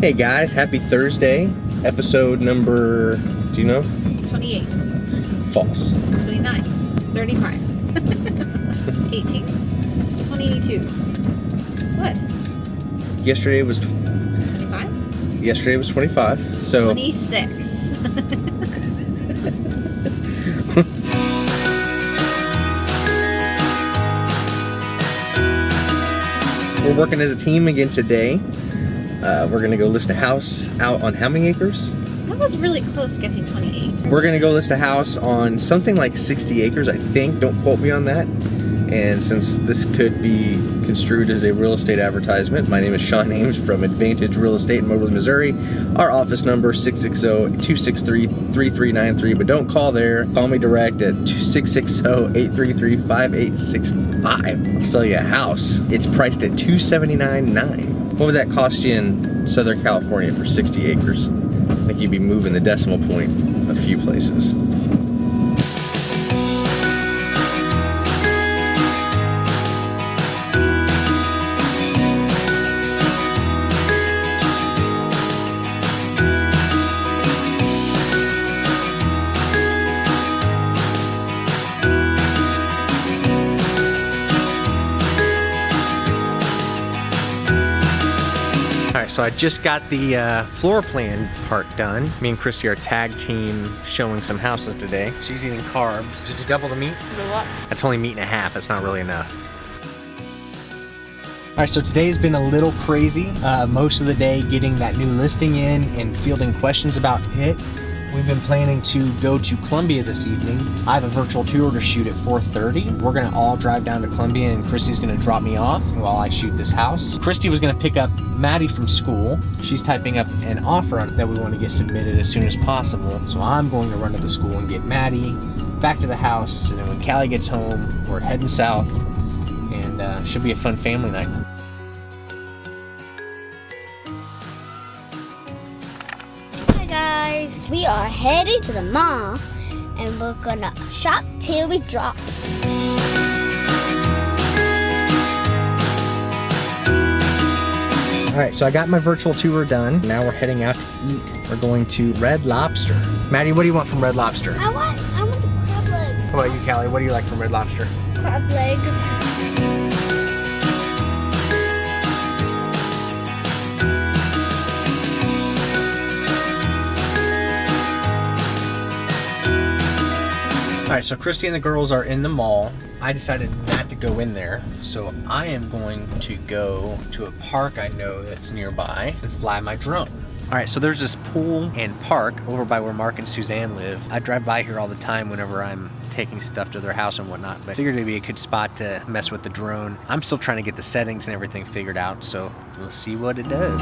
Hey guys, happy Thursday. Episode number, do you know? 28. False. 29. 35. 18. 22. What? Yesterday was 25? Yesterday was 25. So 26. we're working as a team again today. We're gonna go list a house out on how many acres? That was really close getting 28. We're gonna go list a house on something like 60 acres, I think. Don't quote me on that. And since this could be construed as a real estate advertisement, my name is Sean Ames from Advantage Real Estate in Moberly, Missouri. Our office number 660-263-3393, but don't call there. Call me direct at 660-833-5865. I'll sell you a house. It's priced at $279,900. What would that cost you in Southern California for 60 acres? I think you'd be moving the decimal point a few places. So I just got the floor plan part done. Me and Christy are tag team showing some houses today. She's eating carbs. Did you double the meat? What? That's only meat and a half. That's not really enough. All right, so today's been a little crazy. Most of the day getting that new listing in and fielding questions about it. We've been planning to go to Columbia this evening. I have a virtual tour to shoot at 4:30. We're gonna all drive down to Columbia and Christy's gonna drop me off while I shoot this house. Christy was gonna pick up Maddie from school. She's typing up an offer that we want to get submitted as soon as possible. So I'm going to run to the school and get Maddie back to the house. And then when Callie gets home, we're heading south. And should be a fun family night. Guys, we are heading to the mall and we're gonna shop till we drop. All right, so I got my virtual tour done. Now we're heading out to eat. We're going to Red Lobster. Maddie, what do you want from Red Lobster? I want the crab legs. How about you, Callie? What do you like from Red Lobster? Crab legs. All right, so Christy and the girls are in the mall. I decided not to go in there, so I am going to go to a park I know that's nearby and fly my drone. All right, so there's this pool and park over by where Mark and Suzanne live. I drive by here all the time whenever I'm taking stuff to their house and whatnot, but I figured it'd be a good spot to mess with the drone. I'm still trying to get the settings and everything figured out, so we'll see what it does.